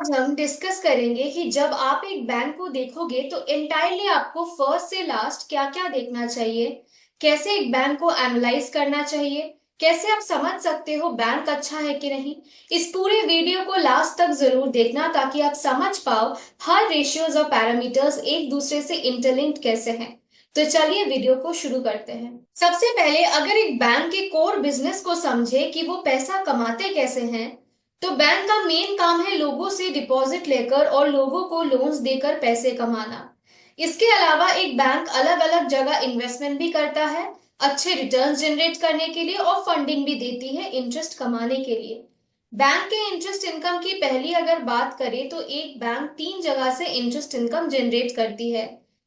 आज हम डिस्कस करेंगे कि जब आप एक बैंक को देखोगे तो एंटायरली आपको फर्स्ट से लास्ट क्या क्या देखना चाहिए, कैसे एक बैंक को एनालाइज करना चाहिए, कैसे आप समझ सकते हो बैंक अच्छा है कि नहीं। इस पूरे वीडियो को लास्ट तक जरूर देखना ताकि आप समझ पाओ हर रेशियोज और पैरामीटर्स एक दूसरे से इंटरलिंक्ड कैसे हैं। तो चलिए वीडियो को शुरू करते हैं। सबसे पहले अगर एक बैंक के कोर बिजनेस को समझे कि वो पैसा कमाते कैसे हैं, तो बैंक का मेन काम है लोगों से डिपॉजिट लेकर और लोगों को लोन्स देकर पैसे कमाना। इसके अलावा एक बैंक अलग अलग जगह इन्वेस्टमेंट भी करता है, अच्छे रिटर्न्स जनरेट करने के लिए, और फंडिंग भी देती है इंटरेस्ट कमाने के लिए। बैंक के इंटरेस्ट इनकम की पहली अगर बात करें तो एक बैंक तीन जगह से इंटरेस्ट इनकम जनरेट करती है।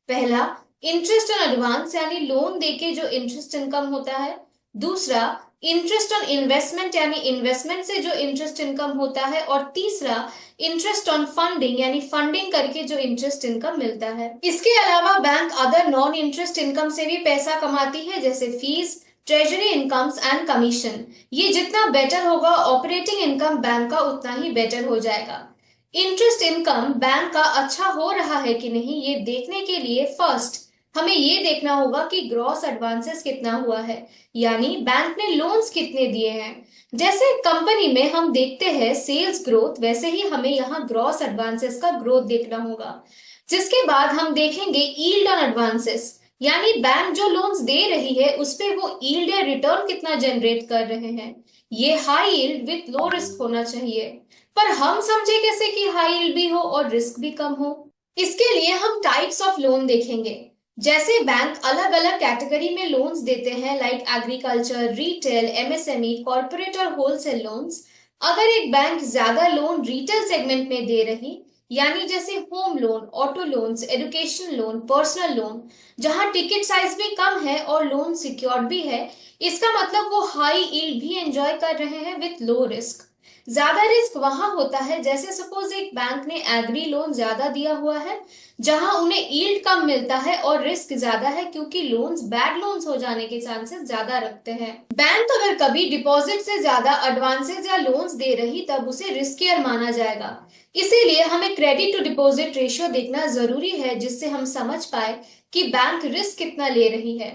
पहला, इंटरेस्ट ऑन एडवांस यानी लोन देके जो इंटरेस्ट इनकम होता है। दूसरा, इंटरेस्ट ऑन इन्वेस्टमेंट यानी इन्वेस्टमेंट से जो इंटरेस्ट इनकम होता है। और तीसरा, इंटरेस्ट ऑन फंडिंग यानी फंडिंग करके जो इंटरेस्ट इनकम मिलता है। इसके अलावा bank other non interest income से भी पैसा कमाती है, जैसे fees, treasury incomes and commission. ये जितना बेटर होगा ऑपरेटिंग इनकम बैंक का उतना ही बेटर हो जाएगा। इंटरेस्ट इनकम बैंक का अच्छा हो रहा है कि नहीं ये देखने के लिए फर्स्ट हमें ये देखना होगा कि ग्रॉस एडवांसेस कितना हुआ है, यानी बैंक ने लोन्स कितने दिए हैं। जैसे कंपनी में हम देखते हैं सेल्स ग्रोथ, वैसे ही हमें यहाँ ग्रॉस एडवांसेस का ग्रोथ देखना होगा। जिसके बाद हम देखेंगे यील्ड ऑन एडवांसेस, यानी बैंक जो लोन्स दे रही है उस पे वो यील्ड या रिटर्न कितना जनरेट कर रहे हैं। ये high yield with low risk होना चाहिए, पर हम समझे कैसे कि हाई यील्ड भी हो और रिस्क भी कम हो। इसके लिए हम टाइप्स ऑफ लोन देखेंगे। जैसे बैंक अलग अलग कैटेगरी में लोन्स देते हैं, like agriculture, retail, MSME, corporate और होलसेल लोन्स। अगर एक बैंक ज्यादा लोन रिटेल सेगमेंट में दे रही, यानी जैसे home loan, auto loans, education loan, personal loan, जहां टिकट साइज भी कम है और लोन सिक्योर्ड भी है, इसका मतलब वो हाई यील्ड भी एंजॉय कर रहे हैं विथ लो रिस्क। ज्यादा रिस्क वहां होता है जैसे सपोज एक बैंक ने एग्री लोन ज्यादा दिया हुआ है, जहां उन्हें यील्ड कम मिलता है और रिस्क ज्यादा है क्योंकि लोन्स बैड लोन्स हो जाने के चांसेस ज्यादा रखते हैं। बैंक अगर कभी डिपॉजिट से ज्यादा एडवांसेस या लोन्स दे रही तब उसे रिस्कियर माना जाएगा। इसीलिए हमें क्रेडिट टू डिपॉजिट रेशियो देखना जरूरी है, जिससे हम समझ पाए कि बैंक रिस्क कितना ले रही है।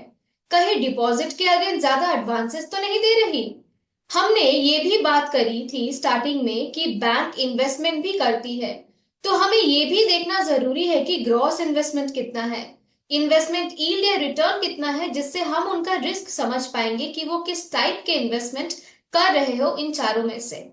कहीं डिपॉजिट के अगेंस्ट ज्यादा एडवांसेस तो नहीं दे रही। हमने ये भी बात करी थी स्टार्टिंग में कि बैंक इन्वेस्टमेंट भी करती है, तो हमें ये भी देखना जरूरी है कि ग्रॉस इन्वेस्टमेंट कितना है, इन्वेस्टमेंट यील्ड या रिटर्न कितना है, जिससे हम उनका रिस्क समझ पाएंगे कि वो किस टाइप के इन्वेस्टमेंट कर रहे हो इन चारों में से।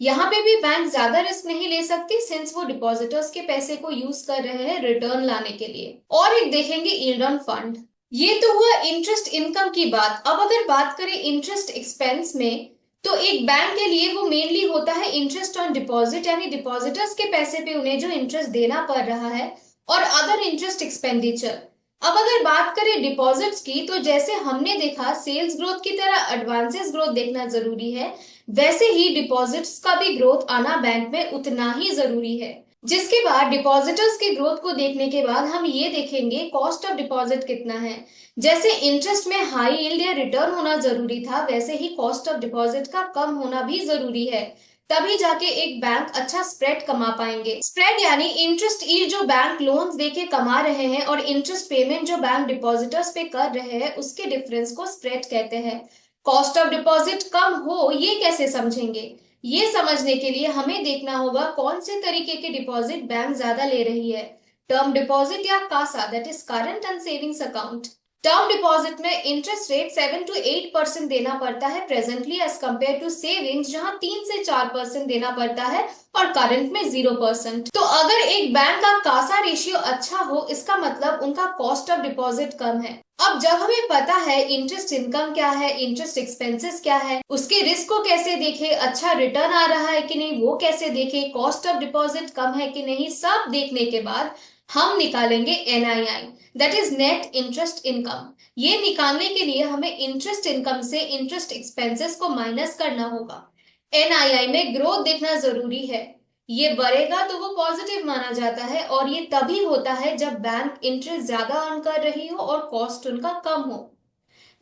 यहाँ पे भी बैंक ज्यादा रिस्क नहीं ले सकती सिंस वो डिपॉजिटर्स के पैसे को यूज कर रहे हैं रिटर्न लाने के लिए। और एक देखेंगे यील्ड ऑन फंड। ये तो हुआ इंटरेस्ट इनकम की बात। अब अगर बात करें इंटरेस्ट एक्सपेंस में, तो एक बैंक के लिए वो मेनली होता है इंटरेस्ट ऑन डिपॉजिट, यानी डिपॉजिटर्स के पैसे पे उन्हें जो इंटरेस्ट देना पड़ रहा है, और अदर इंटरेस्ट एक्सपेंडिचर। अब अगर बात करें डिपॉजिट्स की, तो जैसे हमने देखा सेल्स ग्रोथ की तरह एडवांसेस ग्रोथ देखना जरूरी है, वैसे ही डिपॉजिट्स का भी ग्रोथ आना बैंक में उतना ही जरूरी है। जिसके बाद डिपॉजिटर्स के ग्रोथ को देखने के बाद हम ये देखेंगे कॉस्ट ऑफ डिपॉजिट कितना है। जैसे इंटरेस्ट में हाई यील्ड या रिटर्न होना जरूरी था, वैसे ही कॉस्ट ऑफ डिपॉजिट का कम होना भी जरूरी है। तभी जाके एक बैंक अच्छा स्प्रेड कमा पाएंगे। स्प्रेड यानी इंटरेस्ट यील्ड जो बैंक लोन्स देके कमा रहे हैं और इंटरेस्ट पेमेंट जो बैंक डिपॉजिटर्स पे कर रहे हैं, उसके डिफरेंस को स्प्रेड कहते हैं। कॉस्ट ऑफ डिपॉजिट कम हो ये कैसे समझेंगे? ये समझने के लिए हमें देखना होगा कौन से तरीके के डिपॉजिट बैंक ज्यादा ले रही है, टर्म डिपॉजिट या CASA, that is current and savings account. Term deposit में इंटरेस्ट रेट 7 to 8% देना पड़ता है presently, as compare to savings जहां 3 से 4% देना पड़ता है और करंट में 0%। तो अगर एक बैंक का कासा रेशियो अच्छा हो, इसका मतलब उनका कॉस्ट ऑफ डिपॉजिट कम है। अब जब हमें पता है इंटरेस्ट इनकम क्या है, इंटरेस्ट एक्सपेंसेस क्या है, उसके रिस्क को कैसे देखे, अच्छा रिटर्न आ रहा है कि नहीं वो कैसे देखे, कॉस्ट ऑफ डिपॉजिट कम है कि नहीं, सब देखने के बाद हम निकालेंगे NII, that is net interest income. ये निकालने के लिए हमें इंटरेस्ट इनकम से इंटरेस्ट एक्सपेंसेस को माइनस करना होगा। एनआईआई में ग्रोथ देखना जरूरी है। ये बढ़ेगा तो वो पॉजिटिव माना जाता है, और ये तभी होता है जब बैंक इंटरेस्ट ज्यादा अर्न कर रही हो और कॉस्ट उनका कम हो।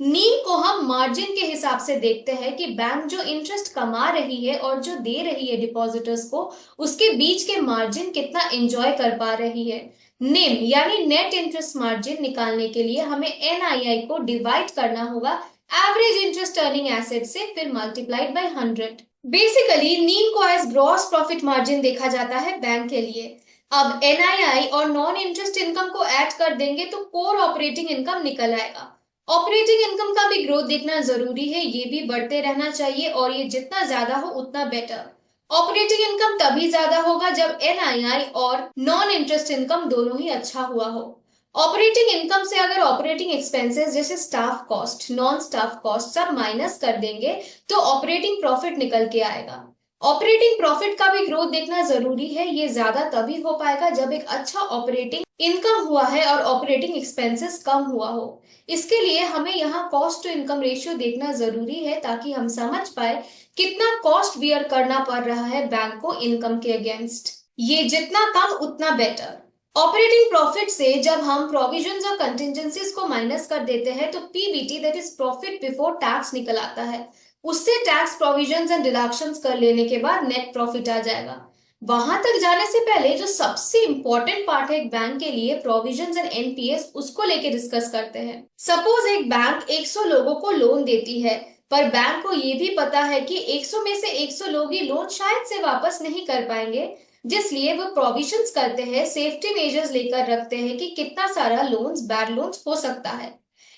नीम को हम मार्जिन के हिसाब से देखते हैं कि बैंक जो इंटरेस्ट कमा रही है और जो दे रही है डिपॉजिटर्स को, उसके बीच के मार्जिन कितना एंजॉय कर पा रही है। निम यानी नेट इंटरेस्ट मार्जिन निकालने के लिए हमें एनआईआई को डिवाइड करना होगा एवरेज इंटरेस्ट अर्निंग एसेट से, फिर मल्टीप्लाइड बाय 100। बेसिकली नीम को एज ग्रॉस प्रॉफिट मार्जिन देखा जाता है बैंक के लिए। अब एनआईआई और नॉन इंटरेस्ट इनकम को ऐड कर देंगे तो कोर ऑपरेटिंग इनकम निकल आएगा। ऑपरेटिंग इनकम का भी ग्रोथ देखना जरूरी है, ये भी बढ़ते रहना चाहिए और ये जितना ज्यादा हो उतना बेटर। ऑपरेटिंग इनकम तभी ज्यादा होगा जब एनआईआई और नॉन इंटरेस्ट इनकम दोनों ही अच्छा हुआ हो। ऑपरेटिंग इनकम से अगर ऑपरेटिंग एक्सपेंसेस जैसे staff cost, non staff cost सब माइनस कर देंगे तो ऑपरेटिंग प्रॉफिट निकल के आएगा। ऑपरेटिंग प्रॉफिट का भी ग्रोथ देखना जरूरी है, ये ज्यादा तभी हो पाएगा जब एक अच्छा ऑपरेटिंग इनकम हुआ है और ऑपरेटिंग एक्सपेंसेस कम हुआ हो। इसके लिए हमें यहाँ कॉस्ट टू इनकम रेशियो देखना जरूरी है ताकि हम समझ पाए कितना कॉस्ट बियर करना पड़ रहा है बैंक को इनकम के अगेंस्ट। ये जितना कम उतना बेटर। ऑपरेटिंग प्रॉफिट से जब हम प्रोविजंस और कंटिजेंसीज को माइनस कर देते हैं तो PBT that is profit before tax निकल आता है। उससे टैक्स प्रोविजंस एंड डिडक्शंस कर लेने के बाद नेट प्रॉफिट आ जाएगा। वहां तक जाने से पहले जो सबसे इंपॉर्टेंट पार्ट है एक बैंक के लिए, प्रोविजंस एंड एनपीएस, उसको लेके डिस्कस करते हैं। सपोज एक बैंक 100 लोगों को लोन देती है, पर बैंक को ये भी पता है कि 100 में से 100 लोग ही लोन शायद से वापस नहीं कर पाएंगे, जिसलिए वो प्रोविजंस करते हैं, सेफ्टी मेजर्स लेकर रखते हैं कि कितना सारा लोन्स, बैड लोन्स हो सकता है।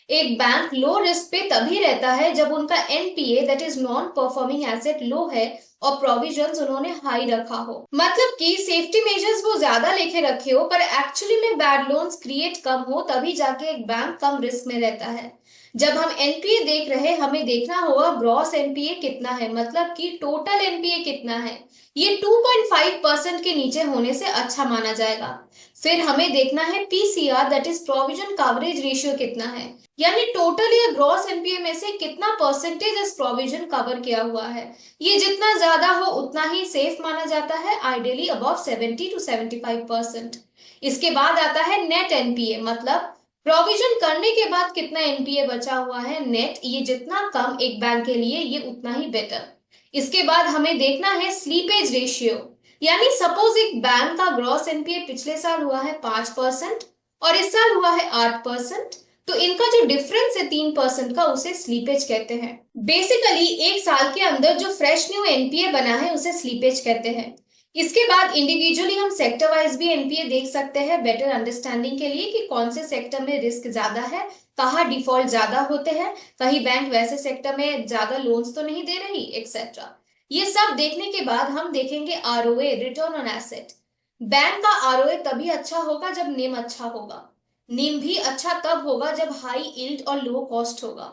एक बैंक लो रिस्क पे तभी रहता है जब उनका NPA that is non performing asset low है और प्रोविजंस उन्होंने हाई रखा हो। मतलब कि सेफ्टी मेजर्स वो ज्यादा लेके रखे हो पर एक्चुअली में बैड लोन्स क्रिएट कम हो, तभी जाके एक बैंक कम रिस्क में रहता है। जब हम एनपीए देख रहे हमें देखना होगा ग्रॉस एनपीए कितना है, मतलब कि टोटल एनपीए कितना है। ये 2.5% के नीचे होने से अच्छा माना जाएगा। फिर हमें देखना है PCR that is provision coverage ratio कितना है, यानी टोटल या ग्रॉस एनपीए में से कितना परसेंटेज इस प्रोविजन कवर किया हुआ है। ये जितना ज्यादा हो उतना ही सेफ माना जाता है, आइडियली अबव 70 to 75%। इसके बाद आता है नेट एनपीए, मतलब प्रोविजन करने के बाद कितना एनपीए बचा हुआ है नेट, ये जितना कम एक बैंक के लिए ये उतना ही बेटर। इसके बाद हमें देखना है स्लीपेज रेशियो, यानी सपोज एक बैंक का ग्रॉस एनपीए पिछले साल हुआ है 5% और इस साल हुआ है 8%, तो इनका जो डिफरेंस है 3% का, उसे स्लीपेज कहते हैं। बेसिकली एक साल के अंदर जो फ्रेश न्यू एनपीए बना है उसे स्लीपेज कहते हैं। इसके बाद इंडिविजुअली हम सेक्टर वाइज भी एनपीए देख सकते हैं बेटर अंडरस्टैंडिंग के लिए कि कौन से सेक्टर में रिस्क ज्यादा है, कहाँ डिफॉल्ट ज्यादा होते हैं, कहीं बैंक वैसे सेक्टर में ज्यादा लोन्स तो नहीं दे रही, एक्सेट्रा। ये सब देखने के बाद हम देखेंगे ROA, return on asset. Bank का आरओए तभी अच्छा होगा जब नेम अच्छा होगा। नेम भी अच्छा तब होगा जब हाई यील्ड और लो कॉस्ट होगा।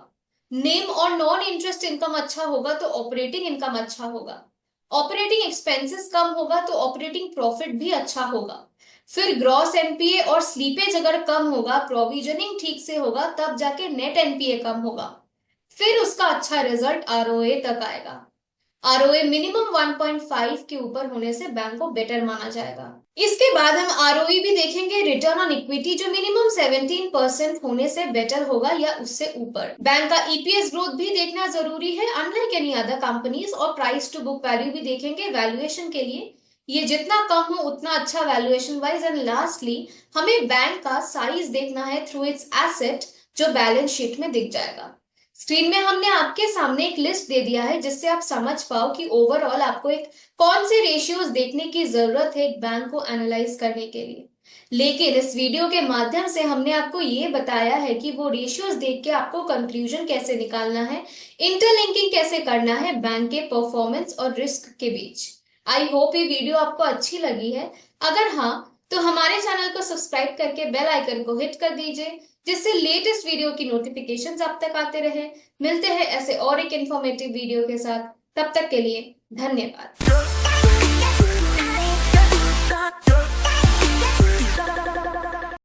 नेम और नॉन इंटरेस्ट इनकम अच्छा होगा तो ऑपरेटिंग इनकम अच्छा होगा। ऑपरेटिंग एक्सपेंसेस कम होगा तो ऑपरेटिंग प्रॉफिट भी अच्छा होगा। फिर ग्रॉस एनपीए और स्लीपेज अगर कम होगा, प्रोविजनिंग ठीक से होगा, तब जाके नेट एनपीए कम होगा। फिर उसका अच्छा रिजल्ट आरओए तक आएगा। आरओए मिनिमम 1.5 के ऊपर होने से बैंक को बेटर माना जाएगा। इसके बाद हम आरओई भी देखेंगे, रिटर्न ऑन इक्विटी, जो मिनिमम 17% होने से बेटर होगा या उससे ऊपर। बैंक का ईपीएस ग्रोथ भी देखना जरूरी है अनलाइक एनी अदर कंपनीज, और प्राइस टू बुक वैल्यू भी देखेंगे वैल्यूएशन के लिए। ये जितना कम हो उतना अच्छा वैल्यूएशन वाइज। एंड लास्टली हमें बैंक का साइज देखना है थ्रू इट्स एसेट, जो बैलेंस शीट में दिख जाएगा। स्क्रीन में हमने आपके सामने एक लिस्ट दे दिया है जिससे आप समझ पाओ कि ओवरऑल आपको एक कौन से रेशियोज देखने की जरूरत है एक बैंक को एनालाइज करने के लिए। लेकिन इस वीडियो के माध्यम से हमने आपको ये बताया है कि वो रेशियोज देख के आपको कंक्लूजन कैसे निकालना है, इंटरलिंकिंग कैसे करना है बैंक के परफॉर्मेंस और रिस्क के बीच। आई होप ये वीडियो आपको अच्छी लगी है। अगर हाँ, तो हमारे चैनल को सब्सक्राइब करके बेल आइकन को हिट कर दीजिए, जिससे लेटेस्ट वीडियो की नोटिफिकेशंस आप तक आते रहे। मिलते हैं ऐसे और एक इन्फॉर्मेटिव वीडियो के साथ, तब तक के लिए धन्यवाद।